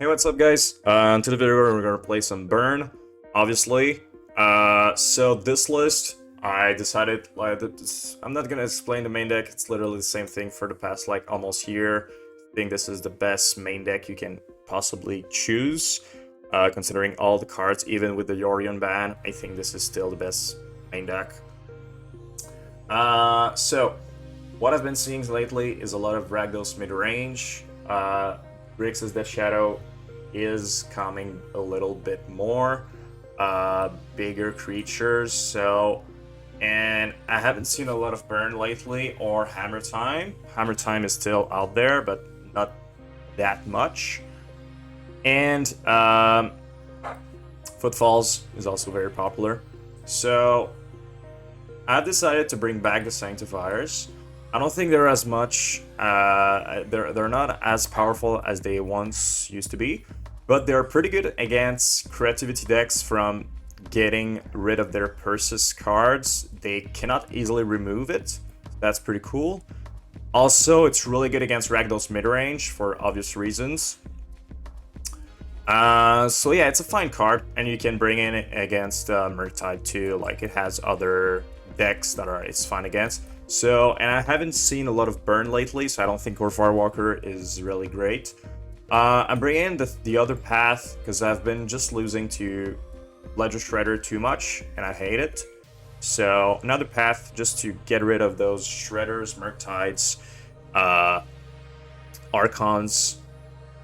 Hey, what's up, guys? To the video, we're gonna play some Burn, obviously. So this list, I decided, like, I'm not gonna explain the main deck. It's literally the same thing for the past, like, almost year. I think this is the best main deck you can possibly choose, considering all the cards. Even with the Yorion ban, I think this is still the best main deck. So what I've been seeing lately is a lot of Ragdos mid-range. Grixis Death Shadow is coming a little bit more. Bigger creatures, and I haven't seen a lot of Burn lately or Hammer Time. Hammer Time is still out there, but not that much. And Footfalls is also very popular. So I've decided to bring back the Sanctifiers. I don't think they're as much, they're not as powerful as they once used to be, but they're pretty good against creativity decks from getting rid of their Persis cards. They cannot easily remove it. That's pretty cool. Also, it's really good against Ragdoll's mid-range for obvious reasons. So yeah, it's a fine card, and you can bring in it against Murktide too. Like, it has other decks that it's fine against. So, and I haven't seen a lot of Burn lately, so I don't think Firewalker is really great. I'm bringing in the other path because I've been just losing to Ledger Shredder too much, and I hate it. So, another path just to get rid of those Shredders, Murktides, Archons.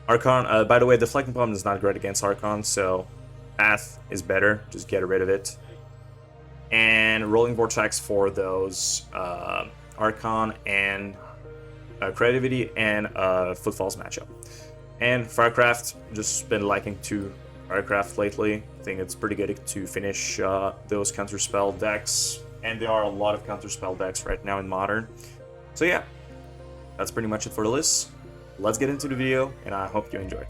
Archon, by the way, Deflecting Palm is not great against Archon, so path is better, just get rid of it. And Roiling Vortex for those Archon and Creativity and Footfalls matchup. And Firecraft, just been liking to Firecraft lately. I think it's pretty good to finish those counterspell decks. And there are a lot of counterspell decks right now in Modern. So yeah, that's pretty much it for the list. Let's get into the video, and I hope you enjoy.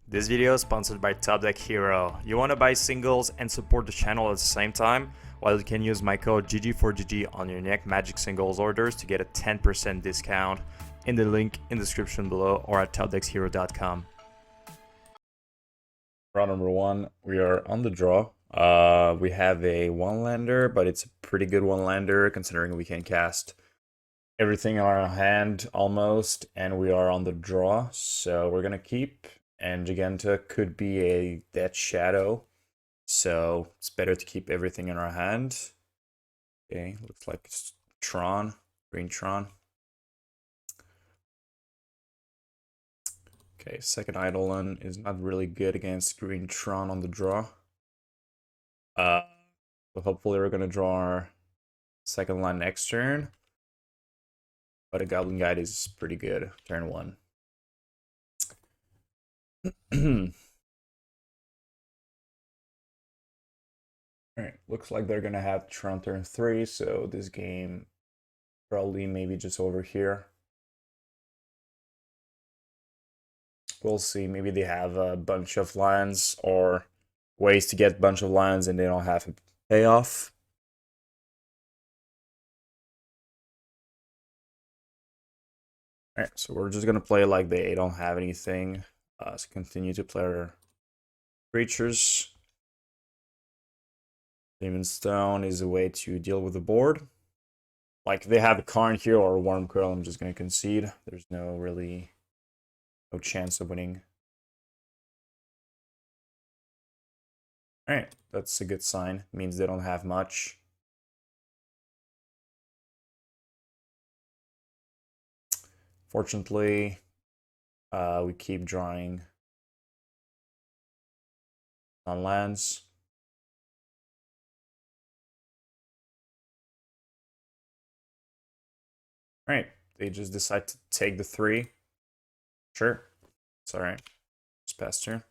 This video is sponsored by Top Deck Hero. You want to buy singles and support the channel at the same time? Well, you can use my code ggforgoblinguide on your next Magic singles orders to get a 10% discount in the link in the description below or at topdeckshero.com. Round number one, we are on the draw. We have a one-lander, but it's a pretty good one-lander considering we can cast everything in our hand almost, and we are on the draw. So we're gonna keep, and Giganta could be a Death Shadow. So it's better to keep everything in our hand. Okay, looks like it's Tron, green Tron. Okay, second Eidolon is not really good against green Tron on the draw. So hopefully we're gonna draw our second line next turn. But a Goblin Guide is pretty good, turn one. Alright, looks like they're gonna have Tron turn 3, so this game probably maybe just over here. We'll see, maybe they have a bunch of lands or ways to get a bunch of lands and they don't have a payoff. Alright, so we're just gonna play like they don't have anything. So continue to play our creatures. Demon Stone is a way to deal with the board. Like, they have a Karn here or a Worm Coil, I'm just gonna concede. There's no chance of winning. Alright, that's a good sign. It means they don't have much. Fortunately, we keep drawing on lands. Alright, they just decide to take the 3. Sure, it's alright. Just pass turn.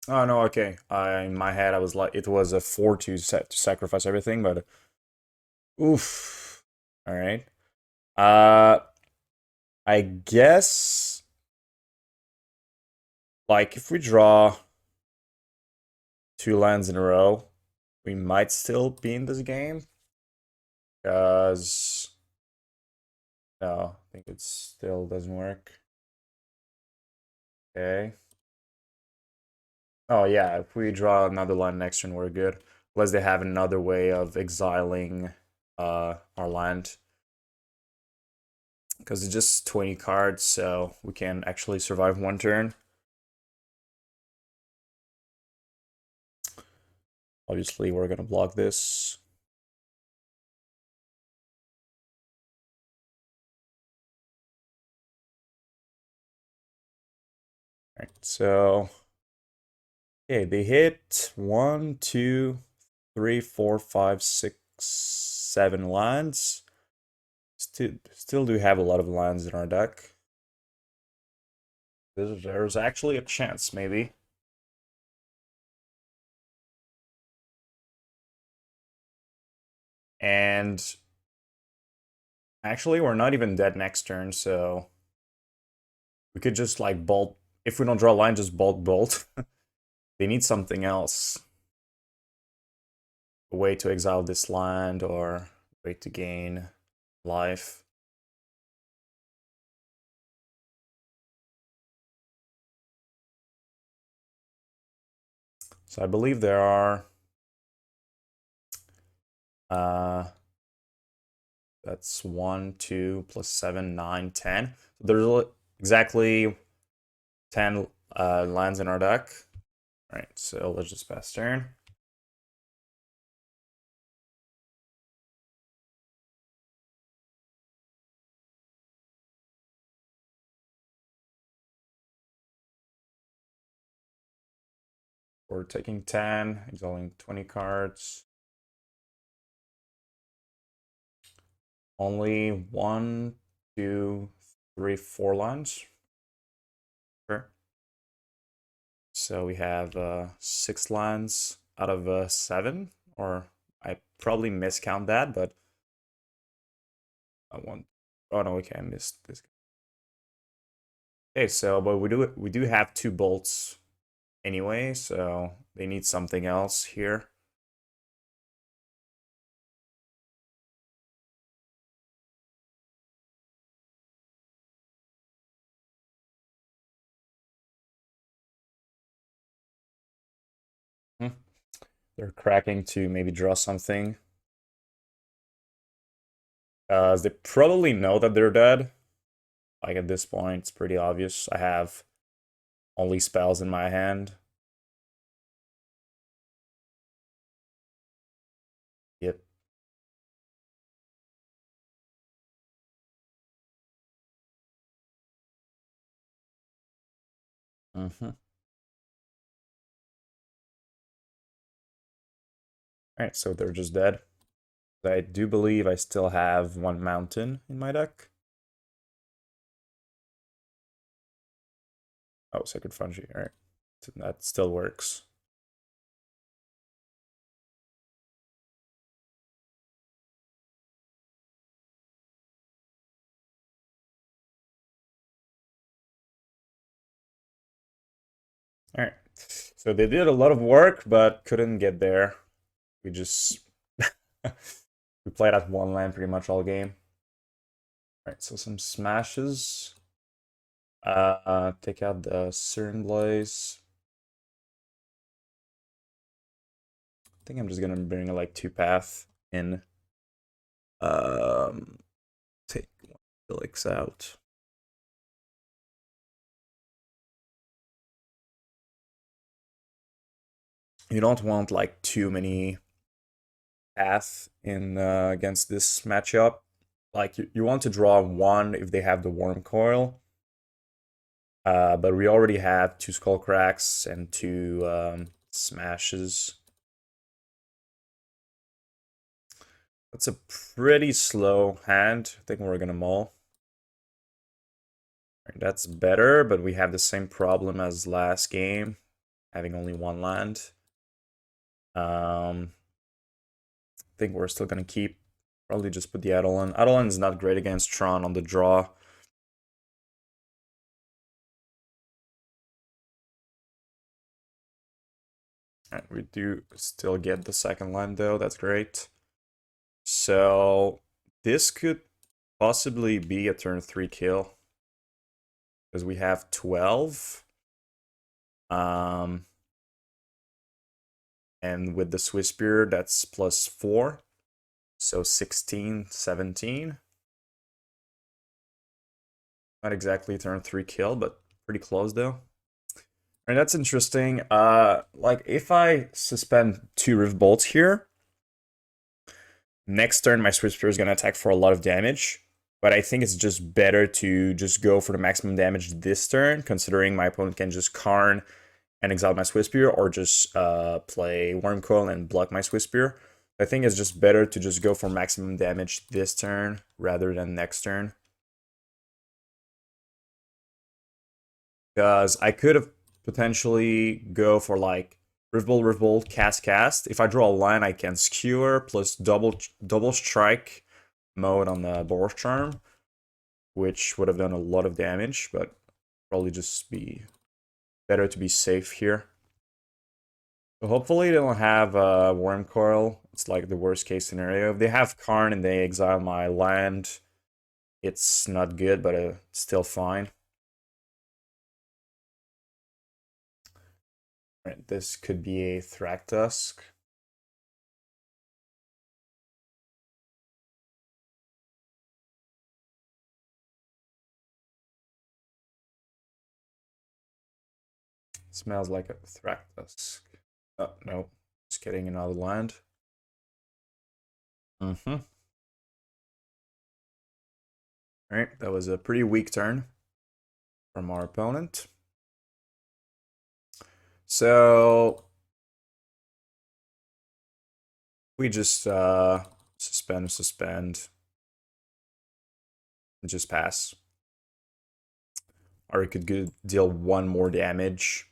Oh no, okay. In my head, I was like, it was a 4 to sacrifice everything, but oof. All right. I guess like if we draw 2 lands in a row, we might still be in this game. Because no, think it still doesn't work. Okay. Oh yeah, if we draw another land next turn, we're good. Unless they have another way of exiling our land. Because it's just 20 cards, so we can actually survive one turn. Obviously, we're going to block this. All right, so okay, they hit 1, 2, 3, 4, 5, 6, 7 lands. Still do have a lot of lands in our deck. There's actually a chance, maybe. And actually, we're not even dead next turn, so we could just like bolt. If we don't draw a line, just bolt. They need something else. A way to exile this land or a way to gain life. So I believe there are that's 1, 2 plus 7, 9, 10. So there's exactly 10 lands in our deck. All right, so let's just pass turn. We're taking 10, exiling 20 cards. Only 1, 2, 3, 4 lands. Sure. So we have 6 lands out of 7, or I probably miscount that, but I want. Oh no, okay, I missed this. Okay, so but we do have 2 bolts anyway, so they need something else here. They're cracking to maybe draw something. They probably know that they're dead. Like at this point, it's pretty obvious. I have only spells in my hand. Yep. Alright, so they're just dead. I do believe I still have 1 mountain in my deck. Oh, Sacred Foundry, alright. That still works. Alright, so they did a lot of work, but couldn't get there. We just... we played at 1 land pretty much all game. Alright, so some smashes. Take out the Searing Blaze. I think I'm just gonna bring like 2 path in. Take 1 Helix out. You don't want like too many paths in against this matchup. Like you want to draw 1 if they have the Worm Coil. But we already have 2 Skullcracks and 2 smashes. That's a pretty slow hand. I think we're gonna mull. Right, that's better, but we have the same problem as last game, having only 1 land. I think we're still gonna keep. Probably just put the Eidolon. Eidolon is not great against Tron on the draw. Right, we do still get the 2nd land though, that's great. So this could possibly be a turn 3 kill. Because we have 12. And with the Swiftspear, that's +4. So 16, 17. Not exactly turn 3 kill, but pretty close though. And that's interesting. Like if I suspend 2 Rift Bolts here, next turn my Swiftspear is gonna attack for a lot of damage. But I think it's just better to just go for the maximum damage this turn, considering my opponent can just Karn and exile my Swiftspear, or just play Wormcoil and block my Swiftspear. I think it's just better to just go for maximum damage this turn rather than next turn. Because I could have potentially go for like Rift Bolt, cast. If I draw a line, I can Skewer plus double strike mode on the Boros Charm, which would have done a lot of damage, but probably just be better to be safe here. So hopefully they don't have Wormcoil. It's like the worst case scenario. If they have Karn and they exile my land, it's not good, but it's still fine. Right, this could be a Thragtusk. Smells like a Thragtusk. Oh, no. Just getting another land. Alright, that was a pretty weak turn from our opponent. So we just suspend, and just pass. Or we could deal 1 more damage.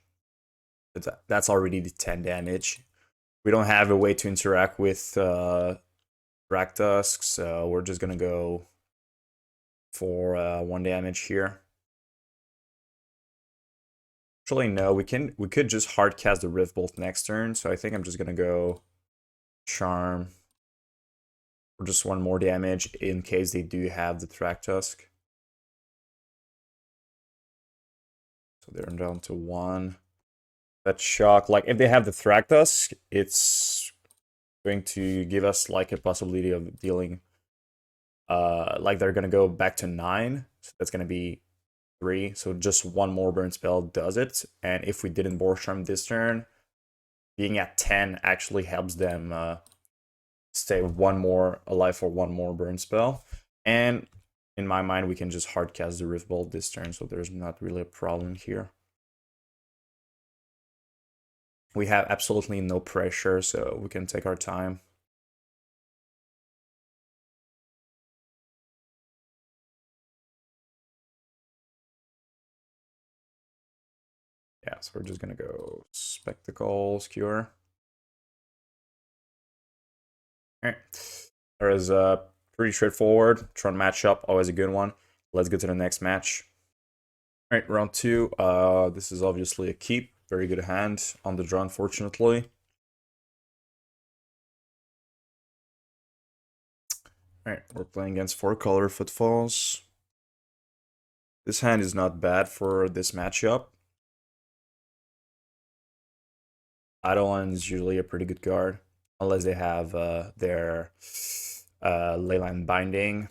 But that's already the 10 damage. We don't have a way to interact with Raktusk, so we're just gonna go for 1 damage here. Actually, no, we could just hard cast the Rift Bolt next turn, so I think I'm just gonna go Charm for just 1 more damage in case they do have the Thragtusk. So they're down to 1. That shock, like if they have the Thragtusk, it's going to give us like a possibility of dealing like they're gonna go back to 9. So that's gonna be 3. So just 1 more burn spell does it. And if we didn't Boros Charm this turn, being at 10 actually helps them stay 1 more alive for 1 more burn spell. And in my mind, we can just hard cast the Rift Bolt this turn, so there's not really a problem here. We have absolutely no pressure, so we can take our time. Yeah, so we're just gonna go Spectacle, Skewer. Alright. There is a pretty straightforward Tron matchup, always a good one. Let's get to the next match. Alright, round 2. This is obviously a keep. Very good hand on the draw, unfortunately. Alright, we're playing against 4-color Footfalls. This hand is not bad for this matchup. Eidolon is usually a pretty good card, unless they have their Leyline Binding.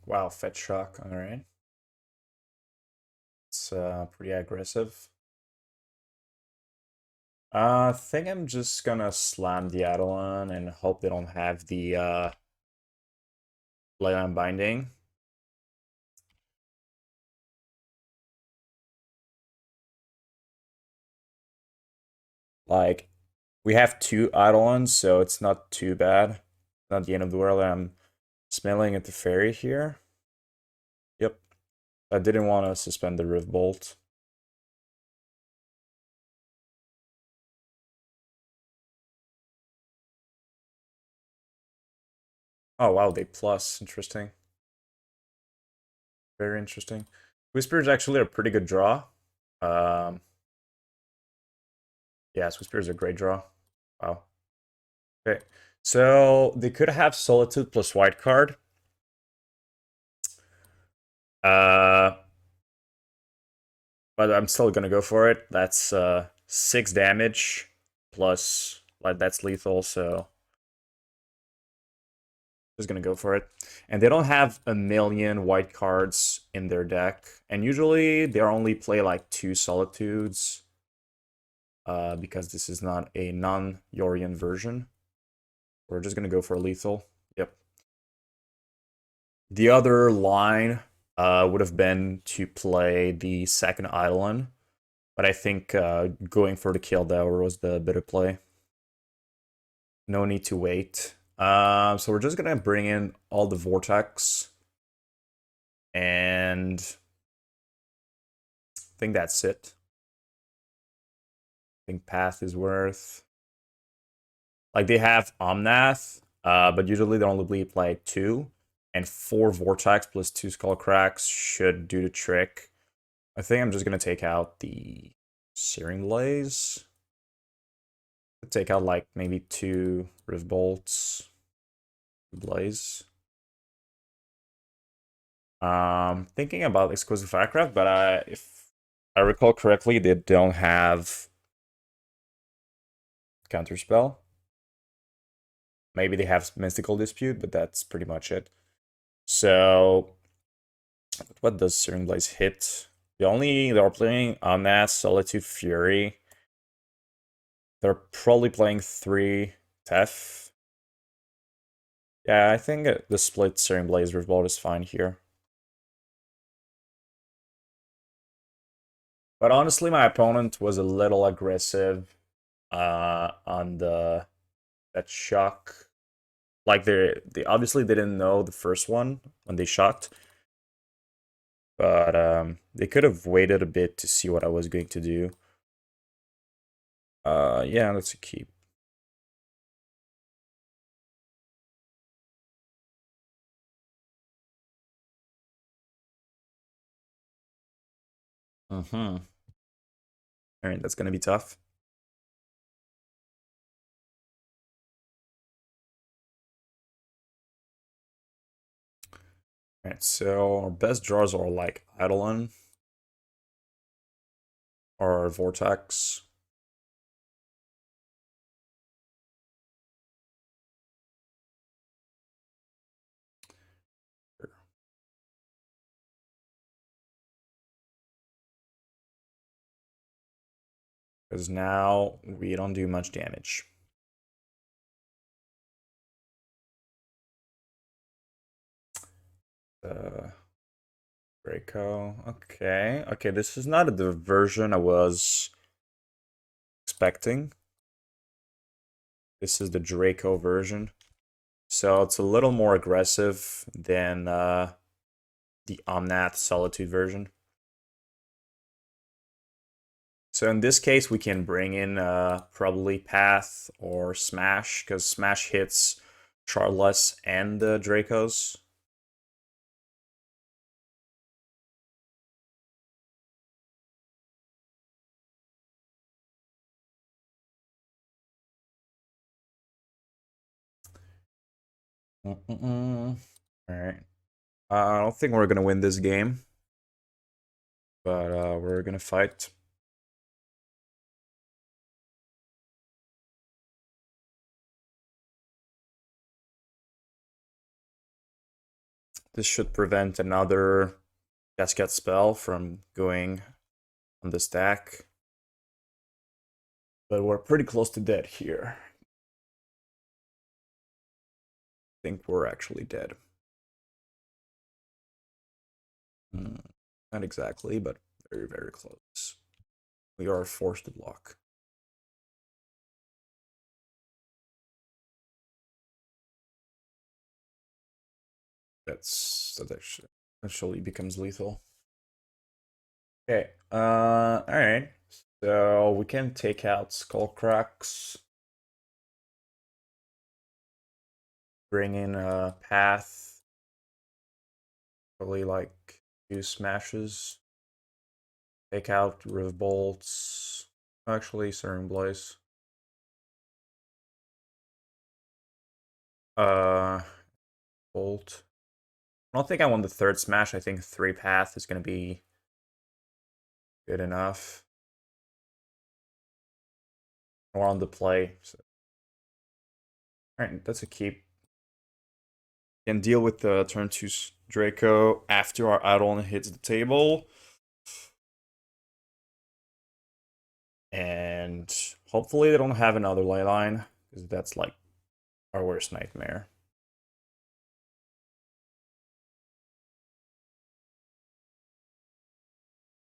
Wow, Fetch Shock, alright. It's pretty aggressive. I think I'm just gonna slam the Eidolon and hope they don't have the Leyline Binding. Like, we have 2 Eidolons, so it's not too bad. Not the end of the world. I'm smelling at the Fairy here. Yep. I didn't want to suspend the Rift Bolt. Oh wow, they plus. Interesting. Very interesting. Swiftspear is actually a pretty good draw. Yeah, Swiftspear is a great draw. Wow. Okay. So they could have Solitude plus white card. But I'm still gonna go for it. That's 6 damage plus like that's lethal, so just gonna go for it. And they don't have a million white cards in their deck, and usually they only play like 2 Solitudes. Because this is not a non-Yorion version. We're just gonna go for lethal. Yep. The other line would have been to play the second Eidolon, but I think going for the Kill Dower was the better play. No need to wait. So we're just gonna bring in all the Vortex, and I think that's it. I think Path is worth. Like they have Omnath, but usually they only play 2. And 4 Vortex plus 2 Skullcracks should do the trick. I think I'm just gonna take out the Searing Blaze. Take out like maybe 2 Rift Bolts. Blaze. Thinking about Exquisite Firecraft, but if I recall correctly, they don't have Counterspell. Maybe they have Mystical Dispute, but that's pretty much it. So, what does Searing Blaze hit? They're playing Omnath, Solitude, Fury. They're probably playing 3 Tef. Yeah, I think the split Searing Blaze Revolt is fine here. But honestly, my opponent was a little aggressive on that shock. Like they obviously didn't know the first one when they shocked. But they could have waited a bit to see what I was going to do. Yeah, that's a keep. Alright, that's gonna be tough. Alright, so our best draws are like Eidolon or Vortex. Because now we don't do much damage. Draco. Okay. Okay, this is not the version I was expecting. This is the Draco version. So it's a little more aggressive than the Omnath Solitude version. So in this case, we can bring in probably Path or Smash, because Smash hits Charless and the Dracos. Alright. I don't think we're gonna win this game, but we're gonna fight. This should prevent another Cascade spell from going on the stack. But we're pretty close to dead here. I think we're actually dead. Not exactly, but very, very close. We are forced to block. That actually becomes lethal. Okay, alright. So we can take out Skullcracks. Bring in a Path. Probably like few smashes. Take out Riv Bolts. Actually, Searing Blaze. Bolt. I don't think I want the third smash. I think 3 path is going to be good enough. More on the play. So. Alright, that's a keep. Can deal with the turn 2 Draco after our Eidolon hits the table. And hopefully they don't have another leyline, because that's like our worst nightmare.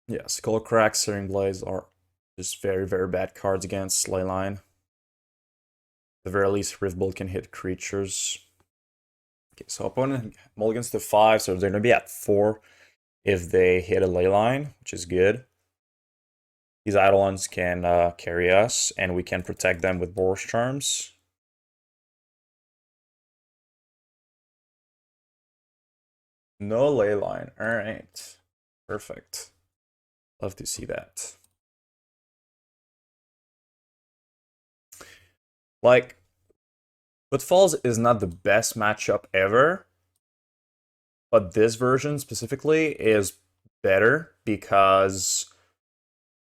Yeah, Skullcrack, Searing Blaze are just very, very bad cards against leyline. At the very least, Riftbolt can hit creatures. Okay, so opponent mulligans to 5, so they're going to be at 4 if they hit a leyline, which is good. These Eidolons can carry us, and we can protect them with Boros Charms. No leyline. Alright. Perfect. Love to see that. Like, Footfalls is not the best matchup ever, but this version specifically is better because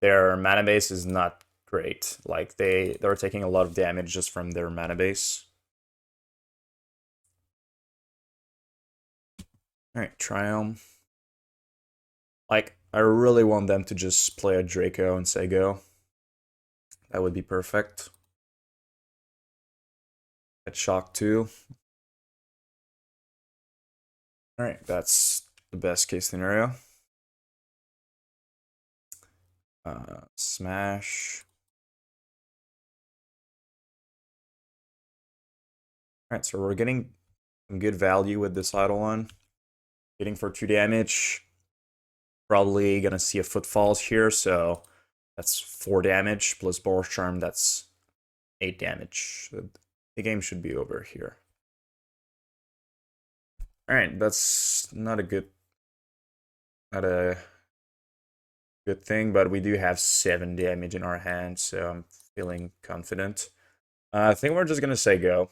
their mana base is not great. Like, they're taking a lot of damage just from their mana base. Alright, Triumph. Like, I really want them to just play a Draco and say go. That would be perfect. Get Shock too. Alright, that's the best case scenario. Smash. Alright, so we're getting some good value with this Eidolon. Hitting for 2 damage. Probably gonna see a Footfalls here, so that's 4 damage plus Boros Charm, that's 8 damage. So the game should be over here. Alright, that's not a good thing, but we do have 7 damage in our hand, so I'm feeling confident. I think we're just gonna say go.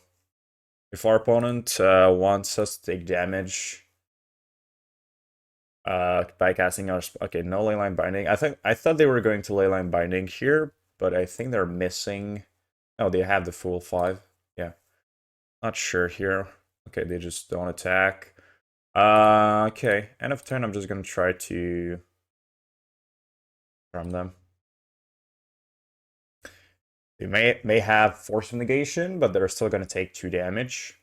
If our opponent wants us to take damage by casting our... Okay, no leyline binding. I thought they were going to leyline binding here, but I think they're missing... Oh, they have the full 5. Yeah. Not sure here. Okay, they just don't attack. Okay, end of turn, I'm just gonna try to charm them. They may have Force of Negation, but they're still gonna take 2 damage.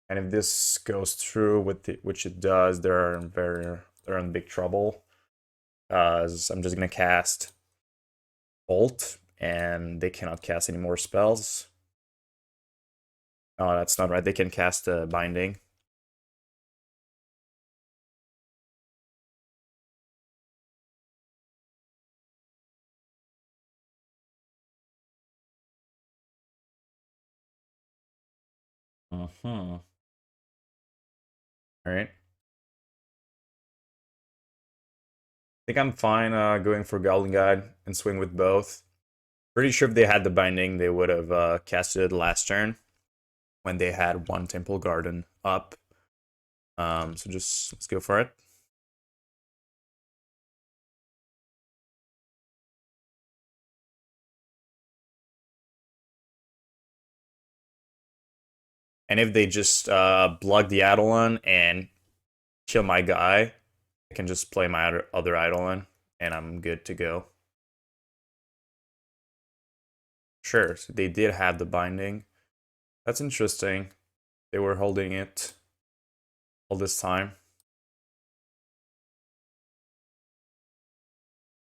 And if this goes through, which it does, they're in big trouble. Because I'm just gonna cast Bolt, and they cannot cast any more spells. Oh, that's not right. They can cast Binding. All right. I think I'm fine going for Goblinguide and swing with both. Pretty sure if they had the Binding, they would have casted it last turn when they had 1 Temple Garden up. So just let's go for it. And if they just block the Eidolon and kill my guy, I can just play my other Eidolon, and I'm good to go. Sure, so they did have the Binding. That's interesting. They were holding it all this time.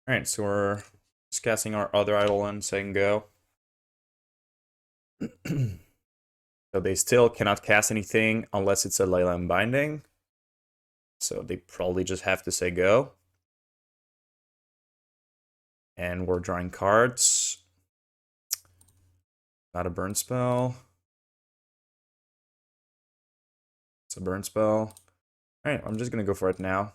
Alright, so we're just casting our other Eidolon, saying go. So they still cannot cast anything unless it's a Leyline Binding. So they probably just have to say go. And we're drawing cards. Not a burn spell. It's a burn spell. Alright, I'm just gonna go for it now.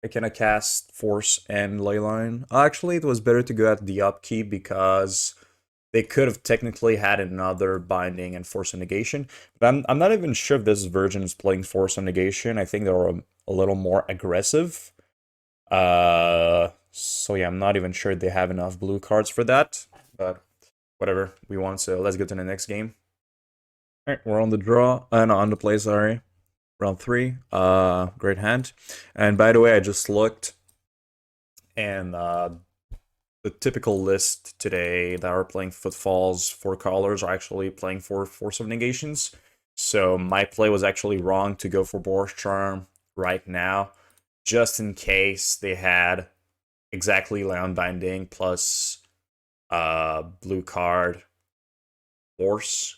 I cannot cast Force and Leyline. Actually, it was better to go at the upkeep because they could have technically had another Binding and Force of Negation. But I'm not even sure if this version is playing Force of Negation. I think they're a little more aggressive. So yeah, I'm not even sure they have enough blue cards for that. But whatever, we won, so let's go to the next game. Alright, we're on the draw. No, on the play, sorry. Round 3. Great hand. And by the way, I just looked, and the typical list today that are playing Footfalls for colors are actually playing for Force of Negations. So my play was actually wrong to go for Boros Charm right now, just in case they had exactly Land Binding plus blue card Force,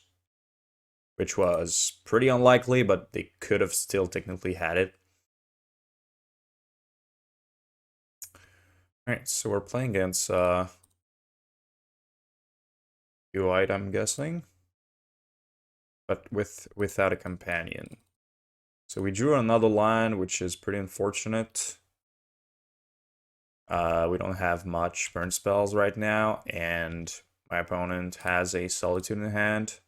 which was pretty unlikely, but they could have still technically had it. Alright, so we're playing against UI, I'm guessing, but without a companion. So we drew another line, which is pretty unfortunate. We don't have much burn spells right now, and my opponent has a Solitude in hand.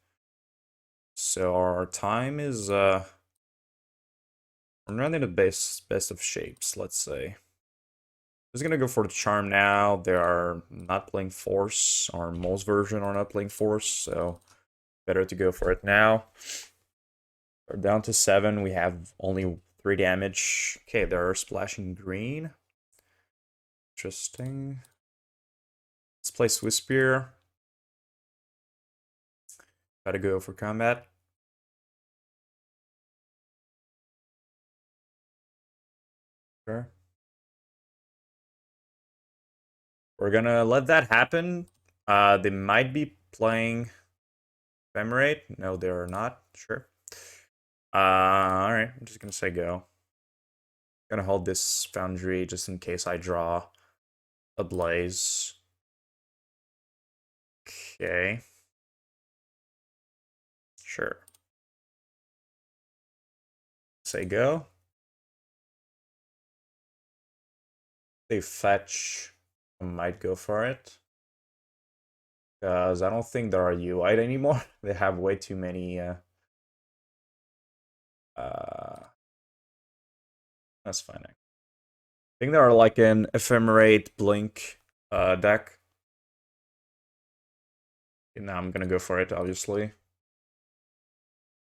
So our time is I'm running the best of shapes, let's say. I'm just gonna go for the Charm now. They are not playing Force, or most version are not playing Force, so better to go for it now. We're down to 7. We have only 3 damage. Okay, they're splashing green. Interesting. Let's play Swiftspear. Gotta go for combat. Sure. We're gonna let that happen. They might be playing Ephemerate. No, they're not. Sure. Alright, I'm just gonna say go. Gonna hold this Foundry just in case I draw a Blaze. Okay. Sure. Say go. They fetch. I might go for it. Because I don't think there are UI anymore. They have way too many. That's fine. I think there are like an Ephemerate Blink deck. And now I'm gonna go for it, obviously.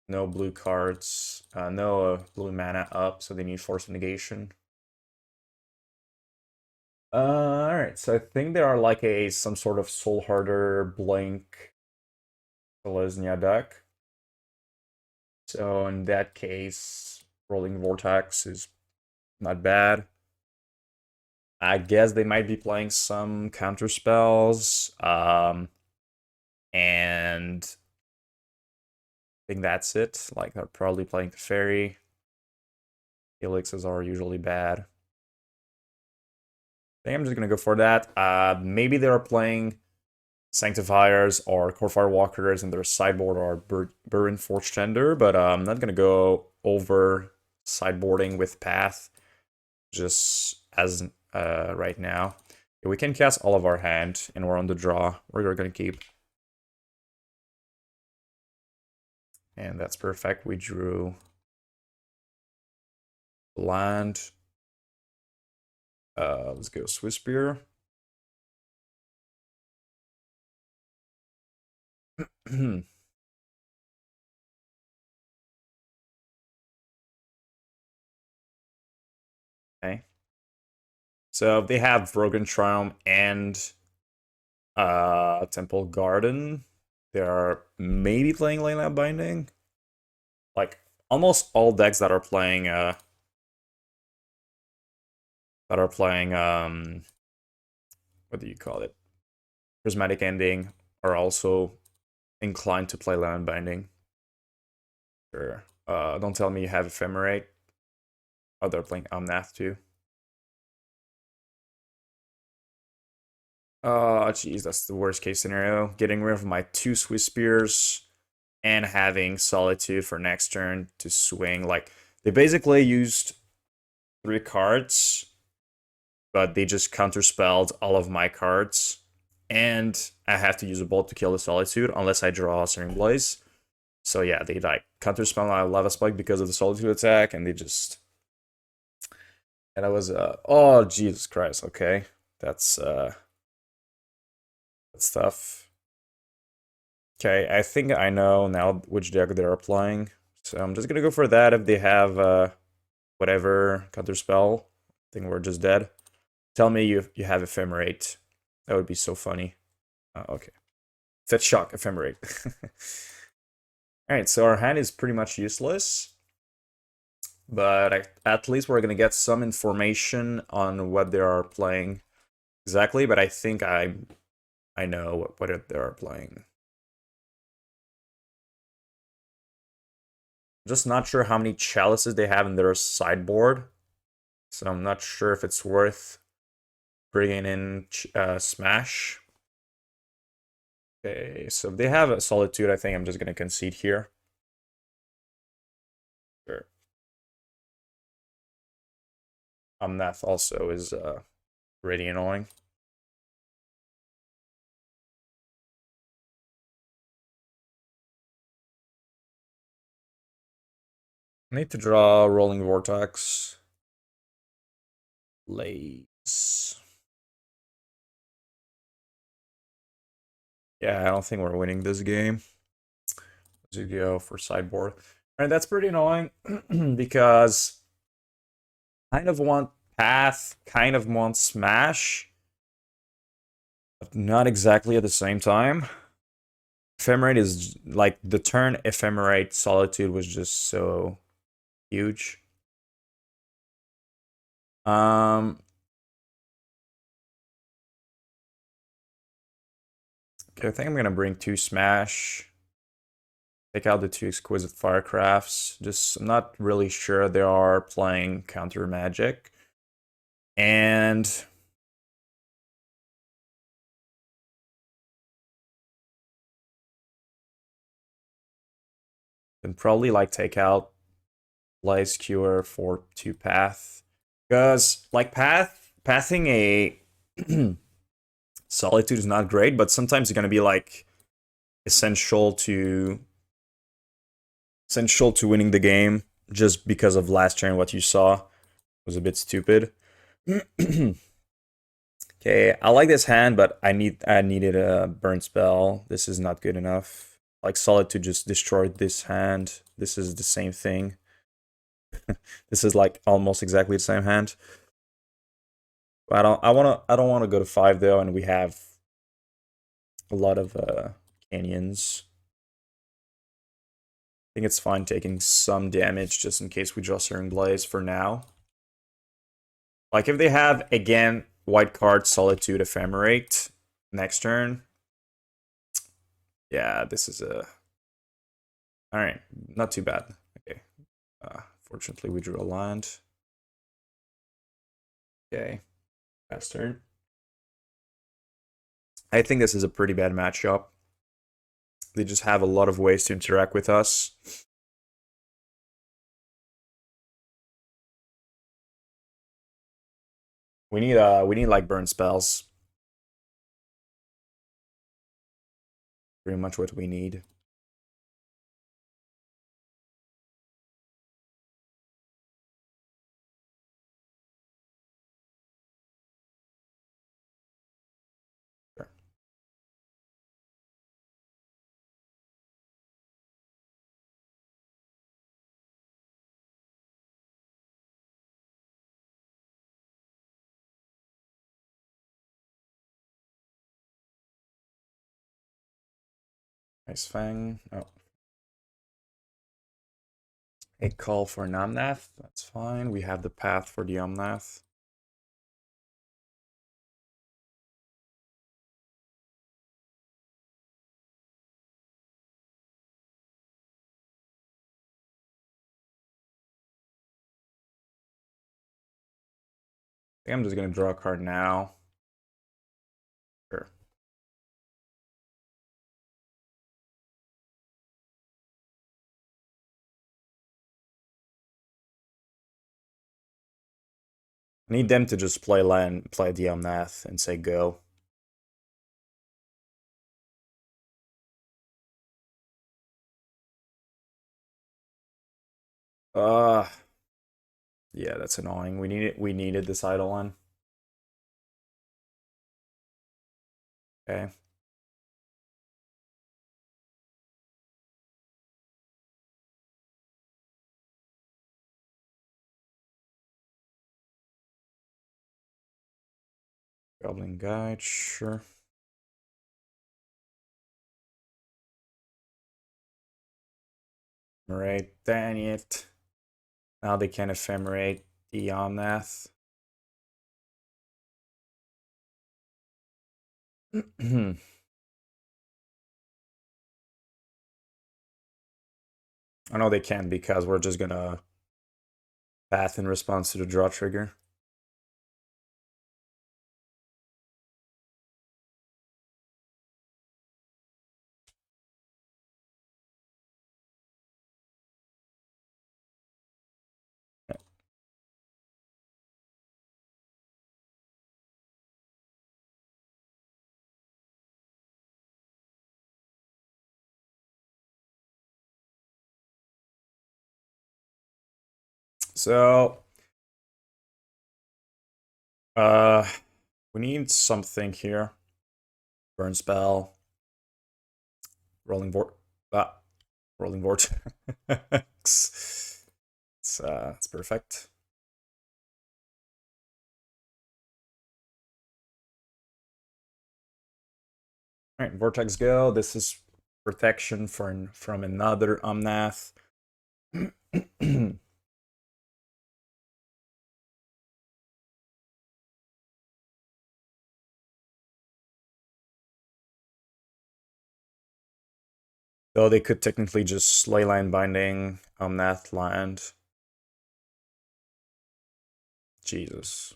No blue cards. No blue mana up, so they need Force of Negation. Alright, so I think there are like some sort of Soul Harder Blink Selesnya deck. So in that case, Roiling Vortex is not bad. I guess they might be playing some counter spells. And I think that's it. Like, they're probably playing the Fairy. Helixes are usually bad. I think I'm just gonna go for that. Maybe they're playing Sanctifiers or Core Firewalkers in their sideboard or Burren Forge Tender, but I'm not gonna go over sideboarding with Path just as right now. We can cast all of our hand, and we're on the draw. We're gonna keep. And that's perfect. We drew land. Let's go Swiftspear. Okay. So they have Broken Charm and Temple Garden. They are maybe playing Leyline Binding. Like almost all decks that are playing what do you call it? Prismatic Ending are also inclined to play Land Binding. Sure. Don't tell me you have Ephemerate. Oh, they're playing Omnath too. Oh, jeez, that's the worst case scenario. Getting rid of my 2 Swiftspears and having Solitude for next turn to swing. Like, they basically used 3 cards, but they just counterspelled all of my cards. And I have to use a bolt to kill the Solitude unless I draw a Searing Blaze. So yeah, they like counterspell my Lava Spike because of the Solitude attack, and they just... And I was, oh, Jesus Christ, okay. That's tough. Okay, I think I know now which deck they're applying. So I'm just gonna go for that if they have whatever counterspell. I think we're just dead. Tell me you have Ephemerate. That would be so funny. Okay. Fetch Shock, Ephemerate. Alright, so our hand is pretty much useless. But at least we're gonna get some information on what they are playing exactly, but I think I know what they are playing. Just not sure how many chalices they have in their sideboard. So I'm not sure if it's worth bringing in Smash. Okay, so if they have a Solitude, I think I'm just going to concede here. Sure. Omnath also is pretty annoying. I need to draw Roiling Vortex. Blaze. Yeah, I don't think we're winning this game. Let's go for sideboard. Alright, that's pretty annoying because kind of want Path, kind of want Smash, but not exactly at the same time. Ephemerate is like the turn Ephemerate Solitude was just so huge. Okay, I think I'm gonna bring 2 Smash. Take out the 2 Exquisite Firecrafts. Just I'm not really sure they are playing counter magic. And then probably like take out Blaze Skewer for 2 path. Because like pathing a Solitude is not great, but sometimes it's gonna be like essential to winning the game just because of last turn. What you saw was a bit stupid. Okay, I like this hand, but I needed a burn spell. This is not good enough. Like Solitude just destroyed this hand. This is the same thing. This is like almost exactly the same hand. I don't wanna go to 5 though, and we have a lot of canyons. I think it's fine taking some damage just in case we draw Searing Blaze for now. Like if they have again white card Solitude Ephemerate next turn. Yeah, this is a alright, not too bad. Okay. Fortunately we drew a land. Okay. Last turn. I think this is a pretty bad matchup. They just have a lot of ways to interact with us. We need like burn spells. Pretty much what we need. Sure. Nice Fang. Oh. A call for Namnath. That's fine. We have the path for the Omnath. I think I'm just gonna draw a card now. Sure. I need them to just play land, play the Omnath, and say go. Yeah, that's annoying. We needed this Eidolon. Okay. Goblin Guide, sure. Ephemerate, dang it. Now they can ephemerate the Omnath. I know they can't because we're just gonna path in response to the draw trigger. So, we need something here. Burn spell. Rolling Rolling Vortex. It's perfect. All right, Vortex go. This is protection from another Omnath. Though they could technically just Leyline Binding Omnath land. Jesus.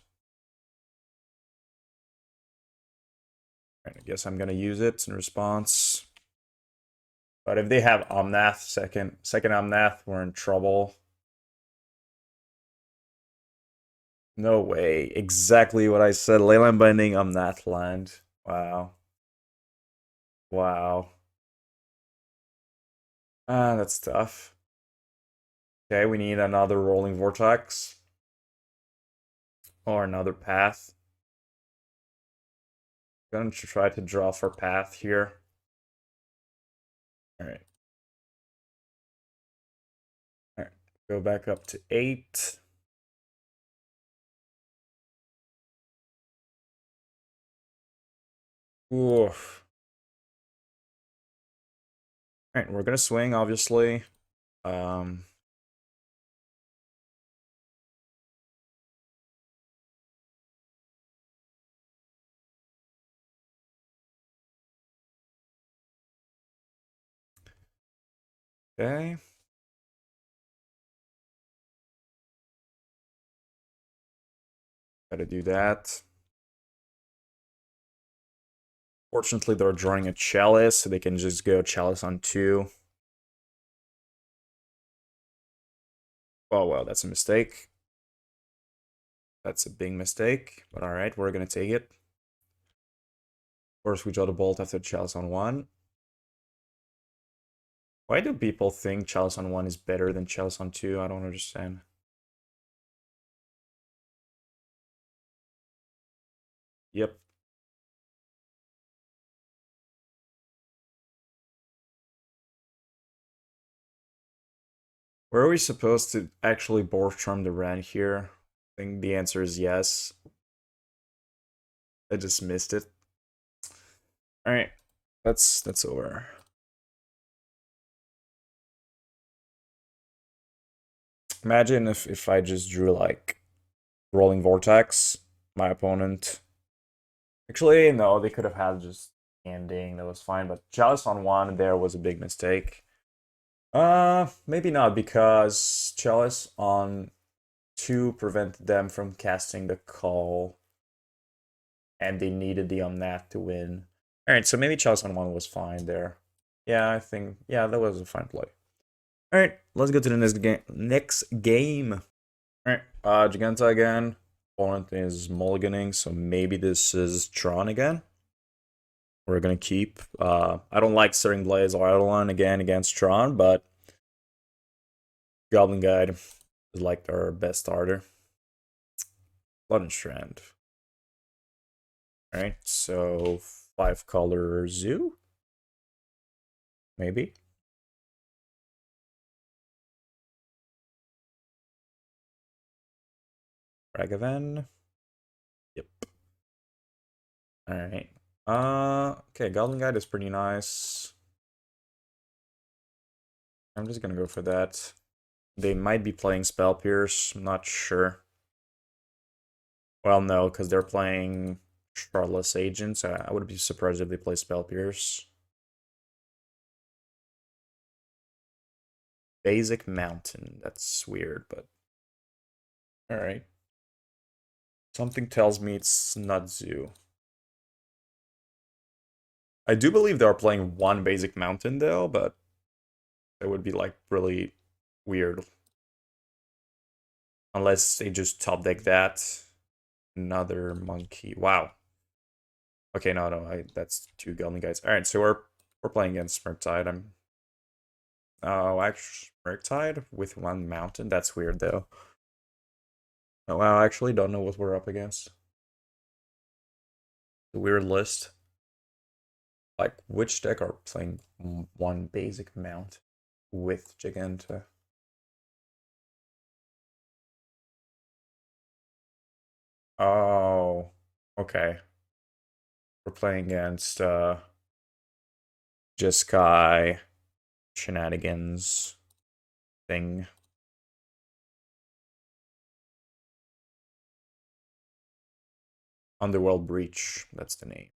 Right, I guess I'm gonna use it in response. But if they have Omnath, second Omnath, we're in trouble. No way. Exactly what I said. Leyline Binding Omnath land. Wow. Wow. That's tough. Okay, we need another Rolling Vortex. Or another path. Gonna try to draw for path here. Alright. Alright. Go back up to 8. Oof. Alright, we're gonna swing, obviously. Okay. Gotta do that. Fortunately, they're drawing a Chalice, so they can just go Chalice on 2. Oh, well, that's a mistake. That's a big mistake, but alright, we're gonna take it. Of course, we draw the Bolt after Chalice on 1. Why do people think Chalice on 1 is better than Chalice on 2? I don't understand. Yep. Were we supposed to actually Boros Charm the red here? I think the answer is yes. I just missed it. Alright, that's over. Imagine if I just drew like Rolling Vortex, my opponent. Actually, no, they could have had just ending, that was fine, but Chalice on 1 there was a big mistake. Maybe not, because Chalice on 2 prevented them from casting the call. and they needed the Omnath to win. Alright, so maybe Chalice on 1 was fine there. Yeah, I think, yeah, that was a fine play. Alright, let's go to the next game. Alright, Giganta again. Opponent is mulliganing, so maybe this is Tron again. We're gonna keep. I don't like Searing Blaze or Eidolon again against Tron, but Goblinguide is like our best starter. Blood and Strand. Alright, so 5-color Zoo? Maybe? Ragavan? Yep. Alright. Okay, Goblinguide is pretty nice. I'm just gonna go for that. They might be playing Spell Pierce, I'm not sure. Well, no, because they're playing Charlotte's Agents. I would be surprised if they play Spell Pierce. Basic Mountain. That's weird, but... Alright. Something tells me it's not Zoo. I do believe they are playing one Basic Mountain, though, but... It would be, like, really weird. Unless they just top deck that. Another monkey. Wow. Okay, no, that's 2 Goblin guys. Alright, so we're playing against Murktide. Oh, actually, Murktide with 1 mountain? That's weird, though. Oh, wow, I actually don't know what we're up against. The weird list. Like, which deck are playing 1 basic mount with Giganta? Oh, okay. We're playing against Jeskei shenanigans thing. Underworld Breach, that's the name.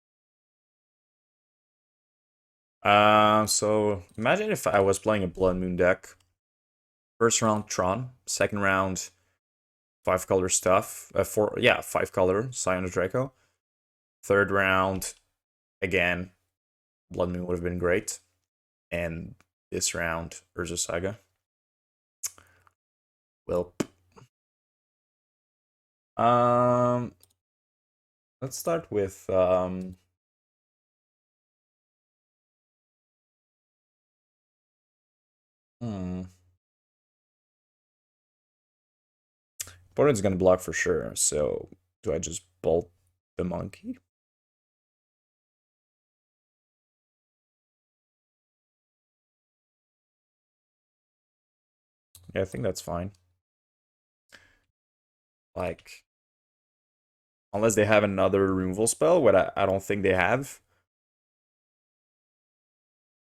So imagine if I was playing a Blood Moon deck. First round Tron, second round 5-color stuff. 5-color Scion Draco. Third round, again, Blood Moon would have been great. And this round, Urza Saga. Well, let's start with Opponent's gonna block for sure, so do I just bolt the monkey? Yeah, I think that's fine. Like, unless they have another removal spell, what I don't think they have.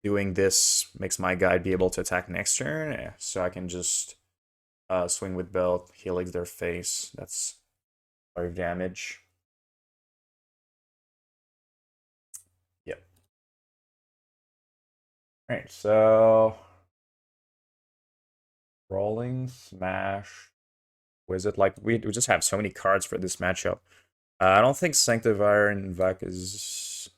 Doing this makes my guy be able to attack next turn, so I can just swing with belt, helix their face. That's 5 damage. Yep. Alright, so rolling, smash. Was it like we just have so many cards for this matchup? I don't think Sanctifier and en-Vec is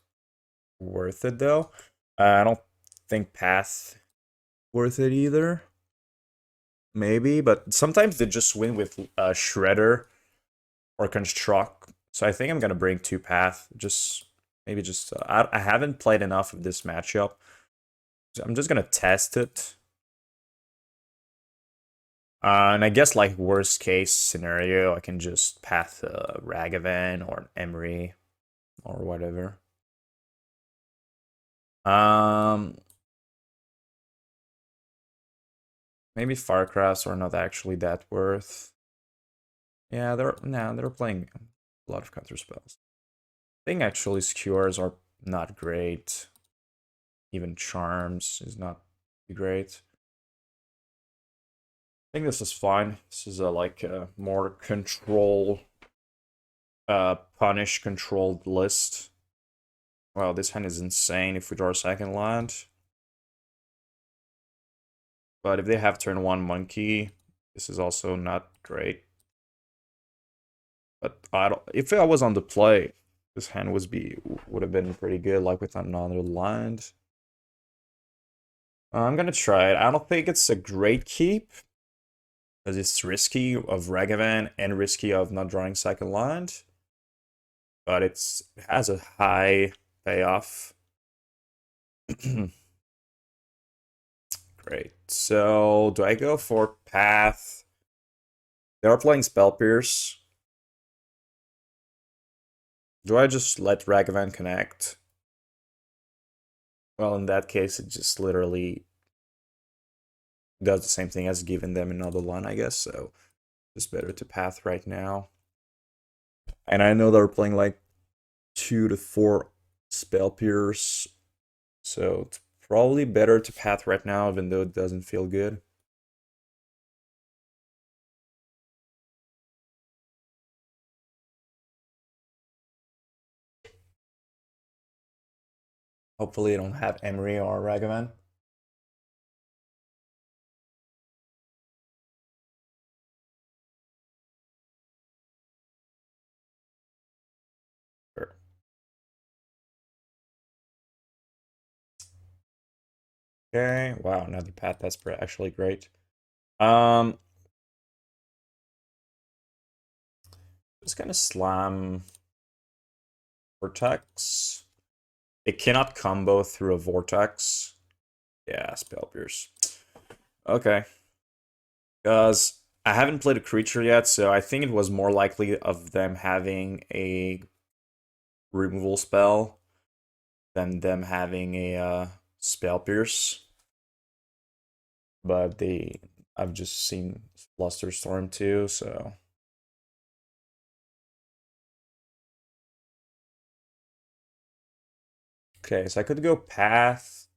worth it though. I don't think Path worth it either. Maybe, but sometimes they just win with Shredder or Construct. So I think I'm gonna bring 2 Path. I haven't played enough of this matchup. So I'm just gonna test it. And I guess like worst case scenario, I can just Path Ragavan or Emery or whatever. Maybe Firecrafts are not actually that worth. Yeah, they're playing a lot of counter spells. I think actually Skewers are not great. Even Charms is not great. I think this is fine. This is a more control, punish controlled list. Wow, this hand is insane if we draw a second land. But if they have turn 1 monkey, this is also not great. But if I was on the play, This hand would have been pretty good, like with another land. I'm gonna try it. I don't think it's a great keep, because it's risky of Ragavan and risky of not drawing second land. But it has a high payoff. Great. So do I go for Path? They are playing Spell Pierce. Do I just let Ragavan connect? Well, in that case, it just literally does the same thing as giving them another one, I guess. So it's better to Path right now. And I know they're playing like 2 to 4 Spell Pierce. So it's probably better to Path right now, even though it doesn't feel good. Hopefully, I don't have Emery or Ragavan. Sure. Okay. Wow, another Path. That's actually great. Just gonna slam Vortex. It cannot combo through a Vortex. Yeah, Spell Pierce. Okay. Because I haven't played a creature yet, so I think it was more likely of them having a removal spell than them having a Spell Pierce. But I've just seen Flusterstorm too, so. Okay, so I could go Path,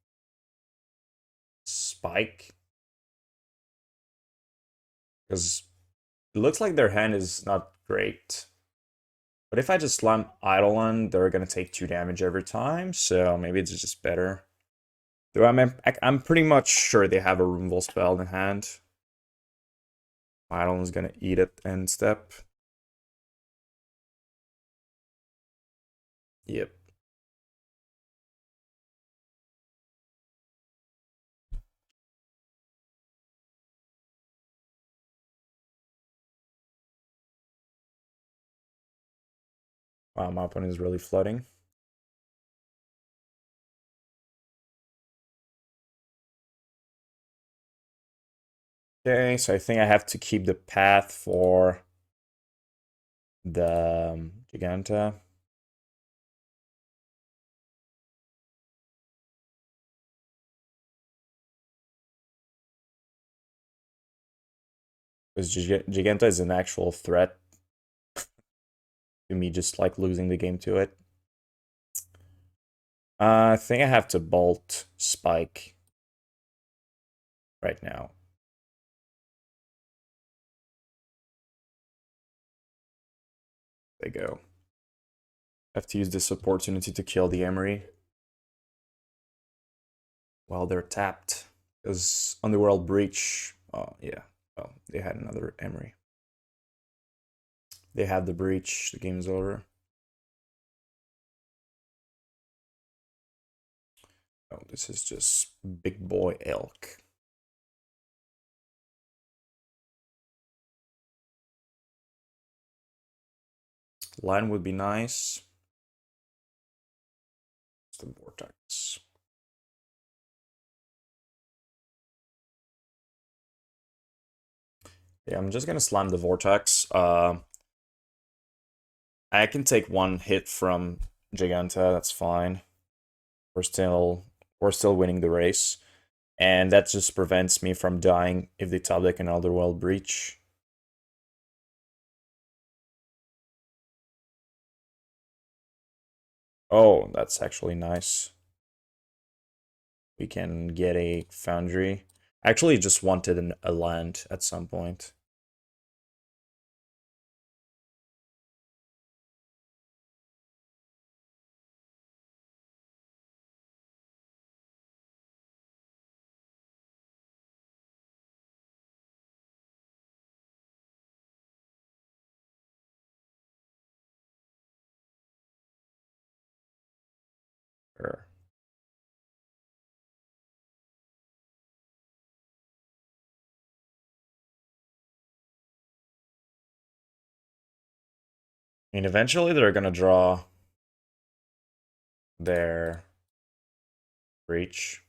Spike. Because it looks like their hand is not great. But if I just slam Eidolon, they're gonna take 2 damage every time, so maybe it's just better. Though I'm pretty much sure they have a removal spell in hand. Eidolon's gonna eat it end step. Yep. Wow, my opponent is really flooding. Okay, so I think I have to keep the path for the Giganta. Because Giganta is an actual threat to me just like losing the game to it. I think I have to bolt Spike right now. There you go. I have to use this opportunity to kill the Emery while they're tapped. Because Underworld Breach, oh yeah, well, they had another Emery. They had the Breach, the game's over. Oh, this is just big boy elk. Line would be nice. It's the Vortex. Yeah, I'm just gonna slam the Vortex. I can take 1 hit from Giganta, that's fine. We're still winning the race. And that just prevents me from dying if they top deck an Underworld Breach. Oh, that's actually nice. We can get a Foundry. I actually just wanted a land at some point. Sure. I mean, eventually they're gonna draw their Breach.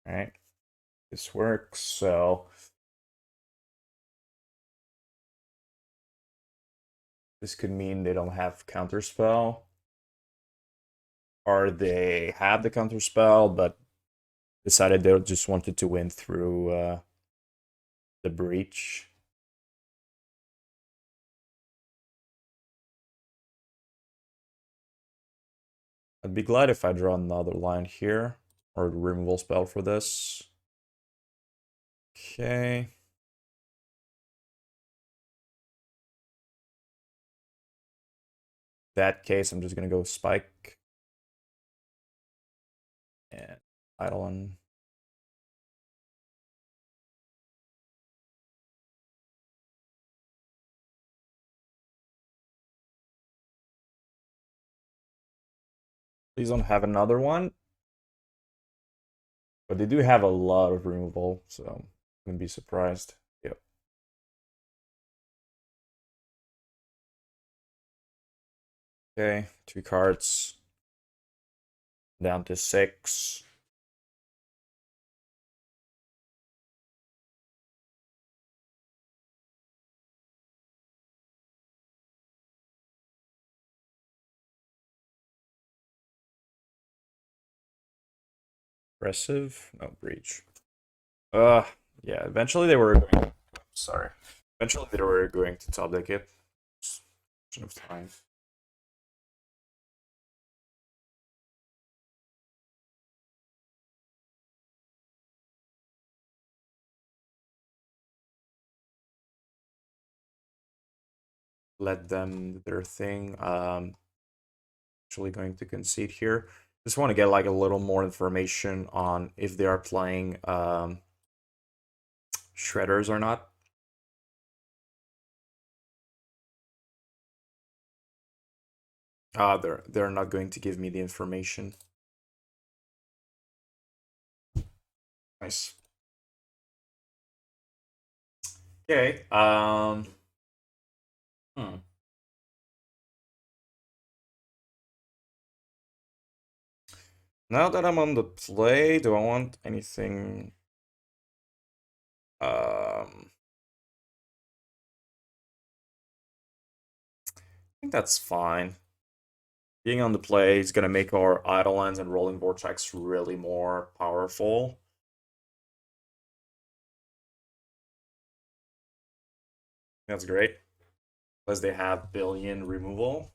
Alright. This works, so this could mean they don't have counterspell. Or they have the counterspell, but decided they just wanted to win through the Breach. I'd be glad if I draw another line here, or removal spell for this. Okay. That case, I'm just gonna go Spike. And Eidolon. Please don't have another one. But they do have a lot of removal, so I'm gonna be surprised. Yep. Okay, 2 cards. Down to 6. Aggressive? No, Breach. Yeah, eventually they were going... Sorry. Eventually they were going to top deck it. Just a question of time. Let them do their thing. Actually going to concede here. Just want to get like a little more information on if they are playing shredders or not. They're not going to give me the information. Nice. Okay. Now that I'm on the play, do I want anything? I think that's fine. Being on the play is gonna make our Eidolons and Rolling Vortex really more powerful. That's great. Because they have billion removal.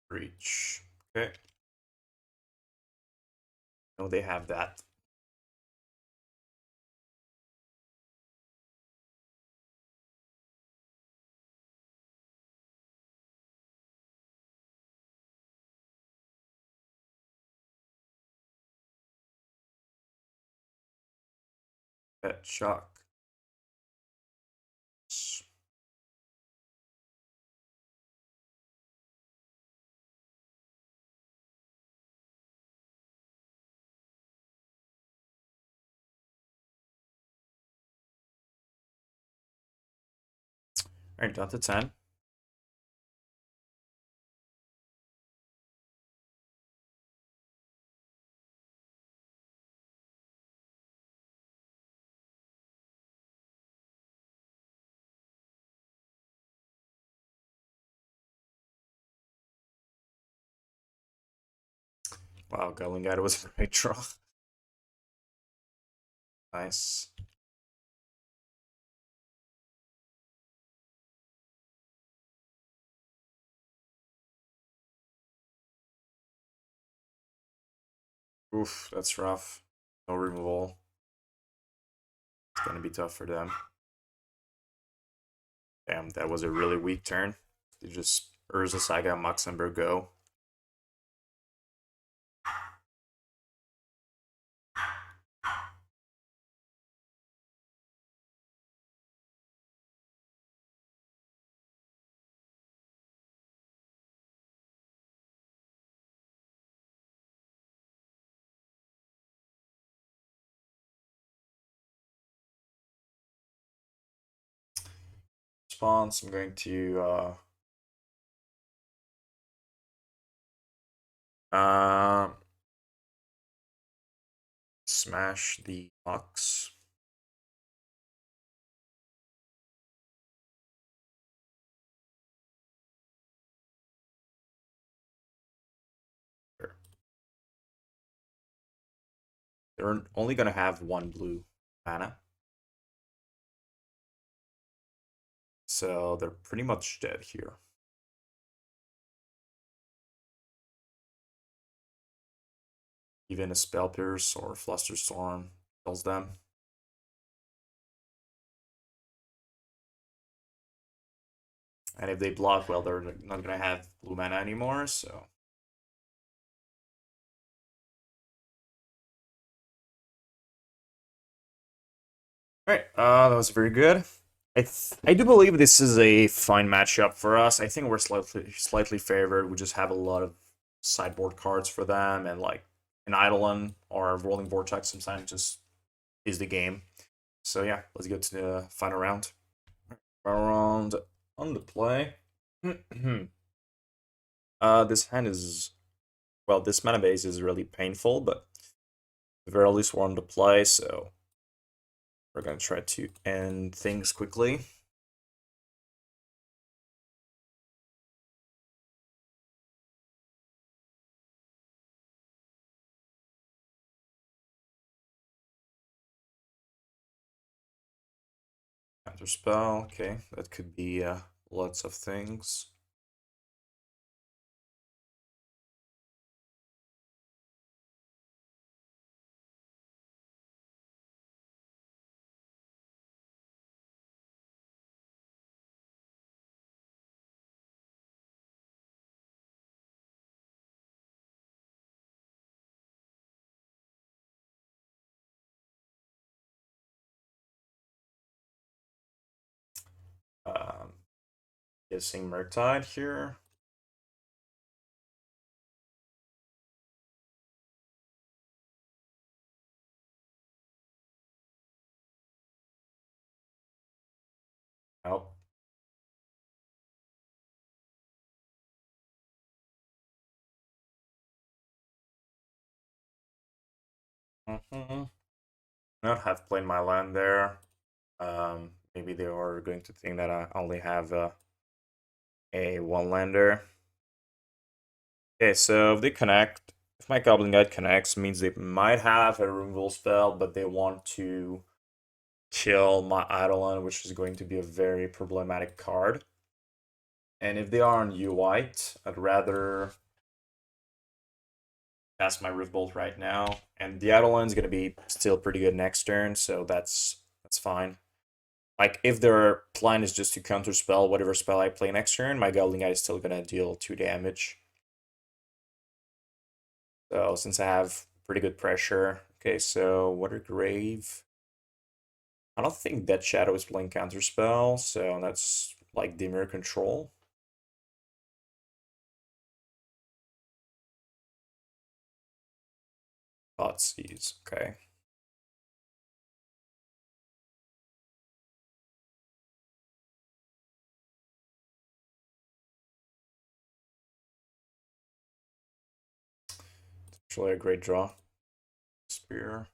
Breach. Okay. No, they have that. That shock. Alright, down to 10. Wow, Scalding Tarn was a great draw. Nice. Oof, that's rough. No removal. It's gonna be tough for them. Damn, that was a really weak turn. They just Urza Saga, Muxembourg go. Response, I'm going to smash the Ox. Sure. They're only gonna have one blue mana. So they're pretty much dead here. Even a Spell Pierce or Flusterstorm kills them. And if they block, well, they're not gonna have blue mana anymore, so. Alright, that was very good. I do believe this is a fine matchup for us. I think we're slightly favored. We just have a lot of sideboard cards for them, and like an Eidolon or Roiling Vortex sometimes just is the game. So yeah, let's get to the final round. Final round on the play. This hand is, well, this mana base is really painful, but the very least we're on the play, so we're gonna try to end things quickly. Counter spell, okay, that could be lots of things. Um, Guessing Murktide here. Oh. Not have played my land there. Maybe they are going to think that I only have a one-lander. Okay, so if they connect, if my Goblin Guide connects, means they might have a removal spell, but they want to kill my Eidolon, which is going to be a very problematic card. And if they are on U-White, I'd rather cast my Riftbolt right now. And the Eidolon is going to be still pretty good next turn, so that's fine. Like, if their plan is just to counterspell whatever spell I play next turn, my Goblin Guy is still gonna deal 2 damage. So, since I have pretty good pressure. Okay, so Water Grave. I don't think Dead Shadow is playing counterspell, so that's like Dimir Control. Thoughtseize, okay. It's actually a great draw. Spear.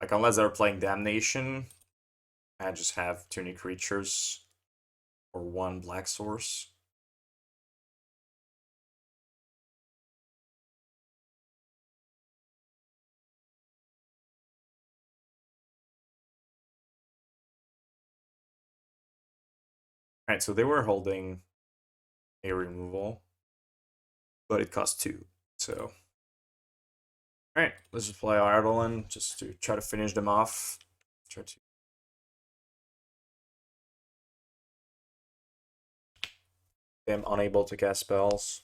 Like, unless they're playing Damnation, I just have 2 new creatures or 1 black source. Alright, so they were holding a removal. but it costs 2. So, alright, let's just play our Eidolon just to try to finish them off. Try to. I'm unable to cast spells.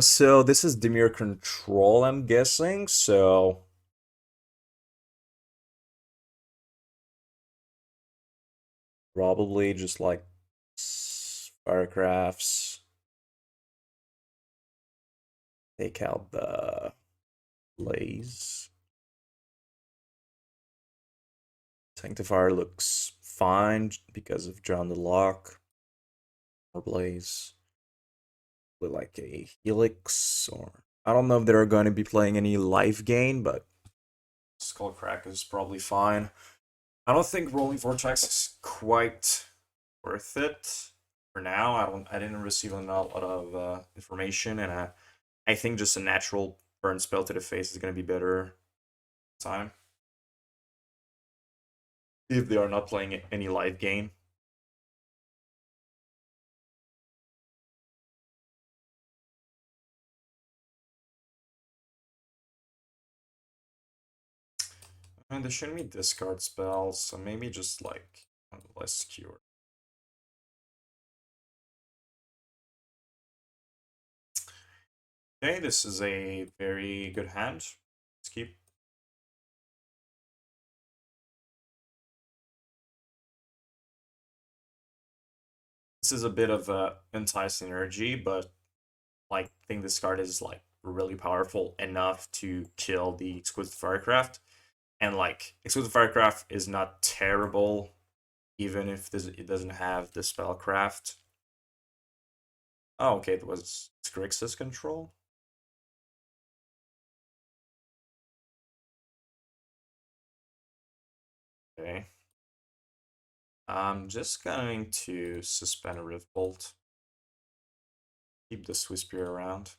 So this is Dimir Control, I'm guessing, so probably just like Firecrafts. Take out the Blaze. Sanctifier looks fine because of John the Lock. Or Blaze. Like a Helix, or I don't know if they're going to be playing any life gain, but Skullcrack is probably fine. I don't think Roiling Vortex is quite worth it for now. I didn't receive a lot of information, and I think just a natural burn spell to the face is going to be better time if they are not playing any live game. And they shouldn't be discard spells, so maybe just like less Skewer. Okay, this is a very good hand. Let's keep. This is a bit of a enticing energy, but like I think this card is like really powerful enough to kill the Exquisite Firecraft. And like Exquisite Firecraft is not terrible, even if it doesn't have the spellcraft. Oh, okay, it was Grixis Control. Okay. I'm just going to suspend a Rift Bolt. Keep the Swiftspear around.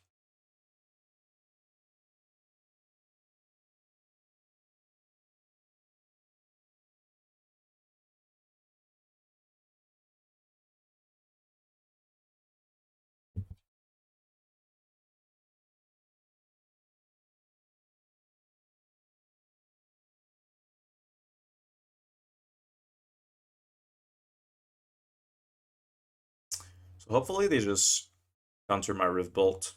So hopefully they just counter my Rift Bolt,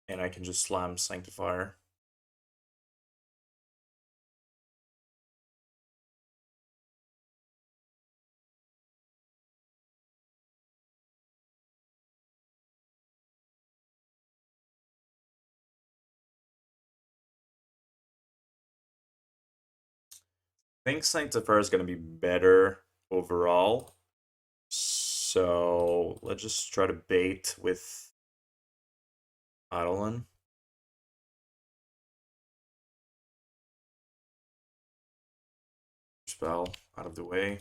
and I can just slam Sanctifier. I think Sanctifier is going to be better overall. So let's just try to bait with Eidolon. Spell out of the way.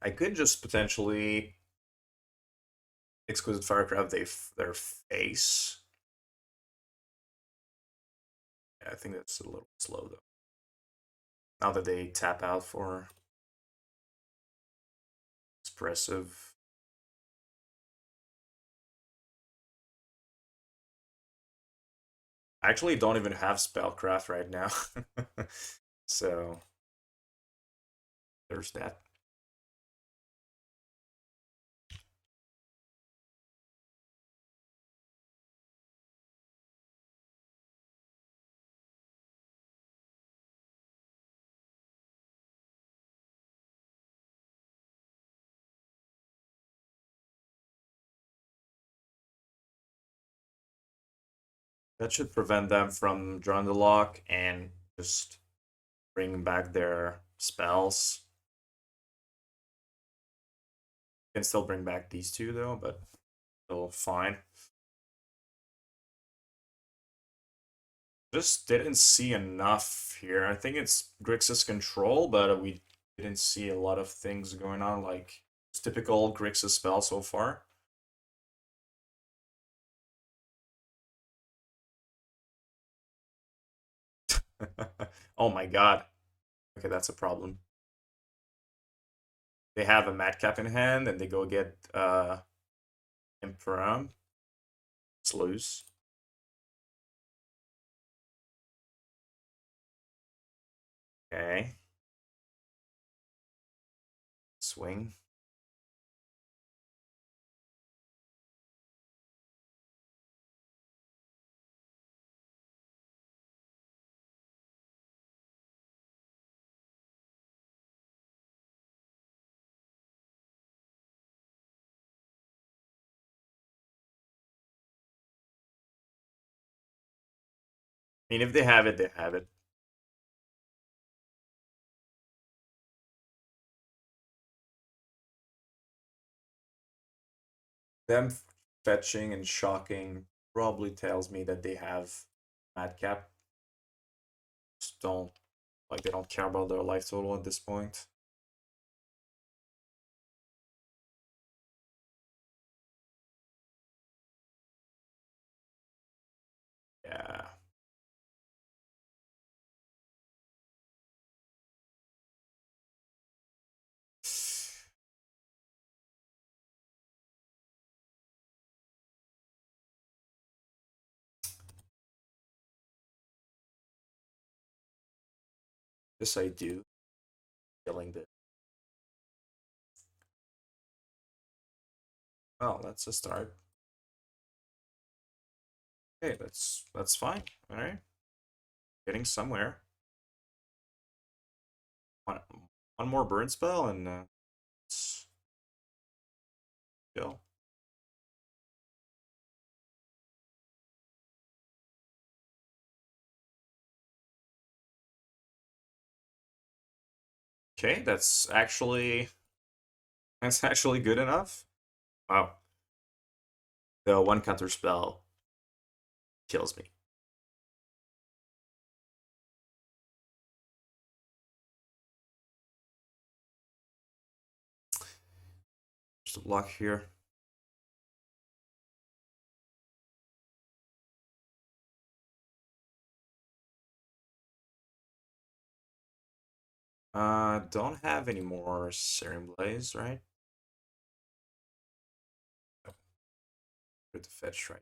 I could just potentially Exquisite Firecraft their face. Yeah, I think that's a little slow though. Now that they tap out for expressive. I actually don't even have Spellcraft right now. So there's that. That should prevent them from drawing the lock and just bring back their spells. Can still bring back these two though, but still fine. Just didn't see enough here. I think it's Grixis Control, but we didn't see a lot of things going on, like it's typical Grixis spell so far. Oh my god. Okay, that's a problem. They have a madcap in hand and they go get Imperum. Let's lose. Okay. Swing. I mean, if they have it, they have it. Them fetching and shocking probably tells me that they have madcap. Just don't, like, they don't care about their life total at this point. Yeah. Yes, I do. Killing the. Oh, that's a start. Okay, that's fine. All right, getting somewhere. One more burn spell and let's go. Okay, that's actually good enough. Wow, the one counter spell kills me. Just a block here. Don't have any more Searing Blaze, right? Good to fetch, right?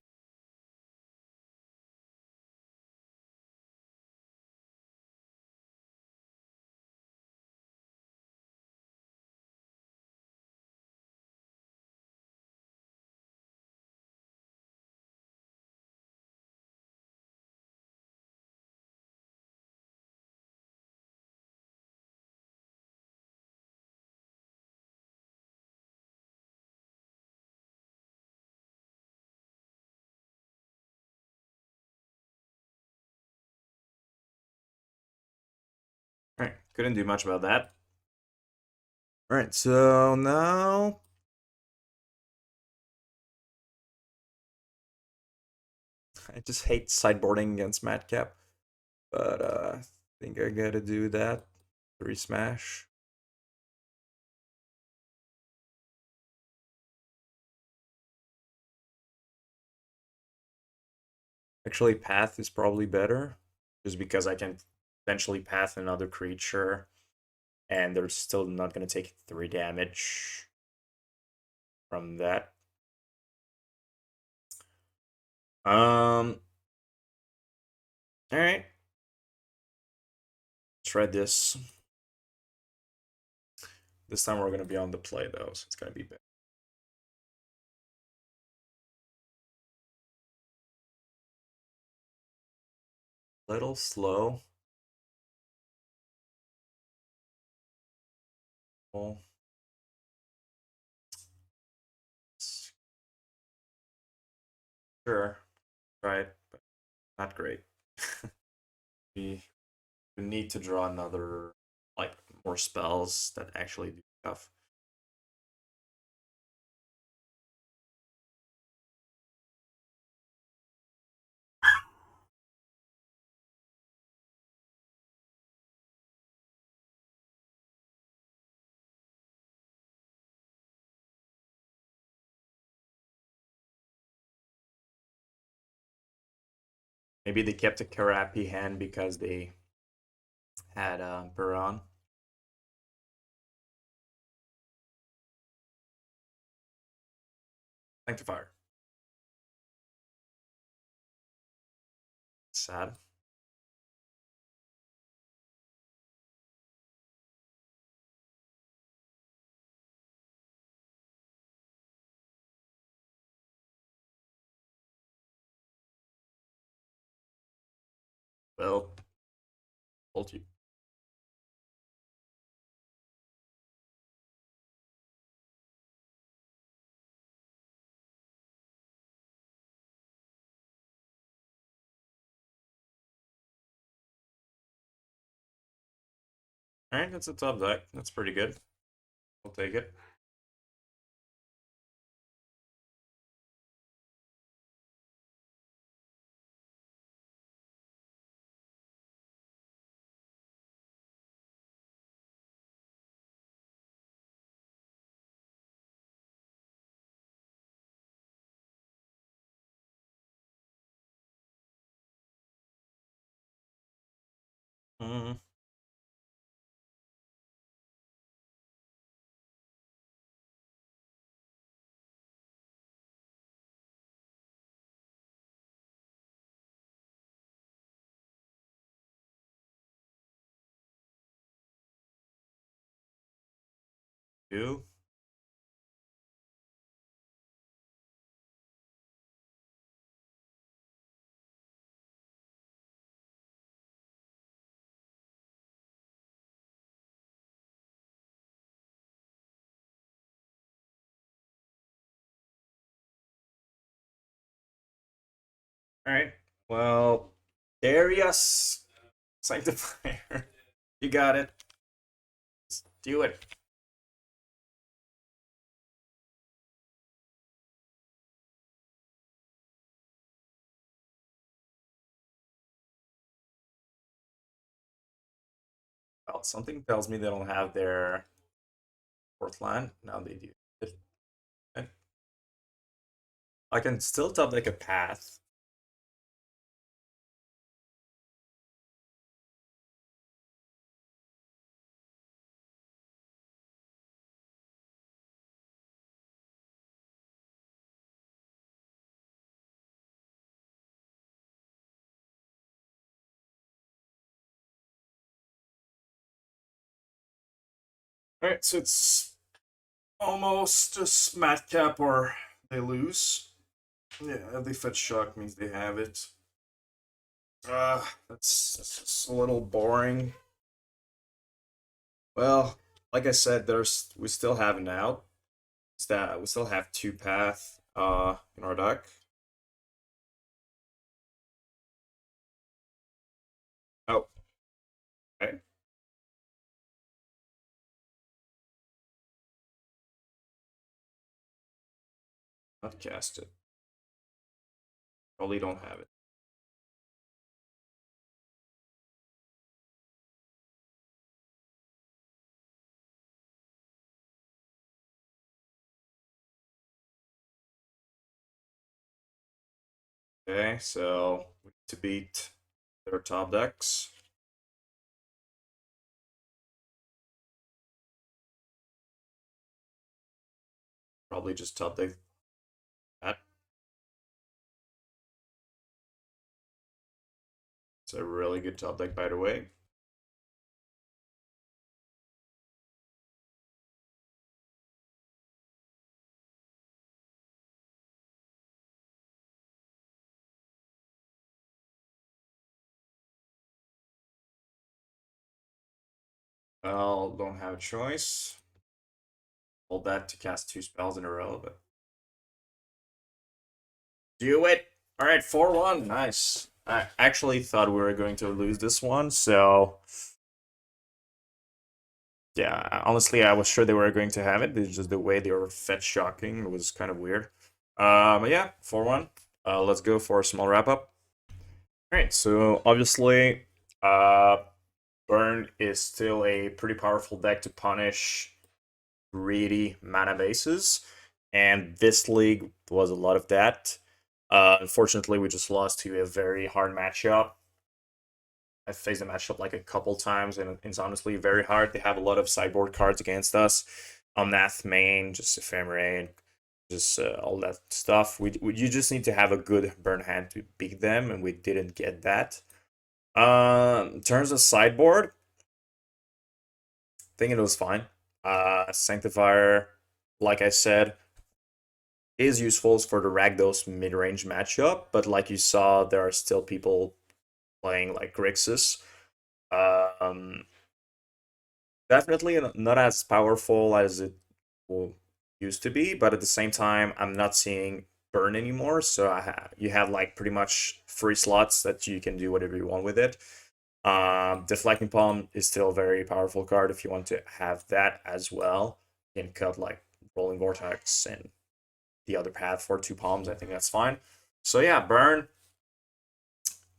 All right, couldn't do much about that. All right, so now I just hate sideboarding against Madcap, but I think I gotta do that. 3 smash. Actually, Path is probably better, just because I can eventually Path another creature, and they're still not gonna take 3 damage from that. All right. Try this. This time we're gonna be on the play though, so it's gonna be better. Little slow. Well, sure, right, but not great. we need to draw another, like, more spells that actually do stuff. Maybe they kept a crappy hand because they had Baron. Sanctifier. Sad. Well, told you. Alright, that's a top deck. That's pretty good. I'll take it. Mm. You. Alright. Well, Darius Sanctifier. You got it. Just do it. Well, something tells me they don't have their fourth line. Now they do. Okay. I can still top deck a path. Alright, so it's almost a madcap or they lose. Yeah, they fetch shock means they have it. That's just a little boring. Well, like I said, we still have an out. We still have two path in our deck. Oh, okay. Not cast it. Probably don't have it. Okay, so we need to beat their top decks. Probably just top deck that. It's a really good top deck, by the way. Well, don't have a choice. Hold that to cast two spells in a row, but do it. All right, 4-1. Nice. I actually thought we were going to lose this one, so yeah, honestly, I was sure they were going to have it. It's just the way they were fetch shocking. It was kind of weird. But yeah, 4-1. Let's go for a small wrap up. All right, so obviously, Burn is still a pretty powerful deck to punish greedy mana bases, and this league was a lot of that. Unfortunately, we just lost to a very hard matchup. I faced the matchup like a couple times, and it's honestly very hard. They have a lot of sideboard cards against us. Omnath main, just Ephemerate, just all that stuff. You just need to have a good burn hand to beat them, and we didn't get that. In terms of sideboard, I think it was fine. Sanctifier, like I said, is useful for the Ragdos mid-range matchup, but like you saw, there are still people playing like Grixis. Definitely not as powerful as it used to be, but at the same time, I'm not seeing burn anymore. So you have like pretty much free slots that you can do whatever you want with it. Deflecting Palm is still a very powerful card if you want to have that as well. You can cut like Roiling Vortex and the other path for 2 palms. I think that's fine. So yeah, burn.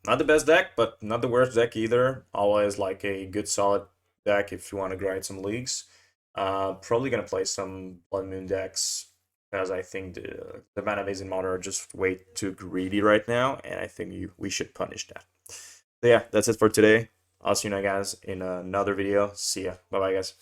Not the best deck, but not the worst deck either. Always like a good solid deck if you want to grind some leagues. Probably gonna play some Blood Moon decks because I think the mana base and modern are just way too greedy right now, and I think we should punish that. So yeah, that's it for today. I'll see you guys in another video. See ya. Bye bye, guys.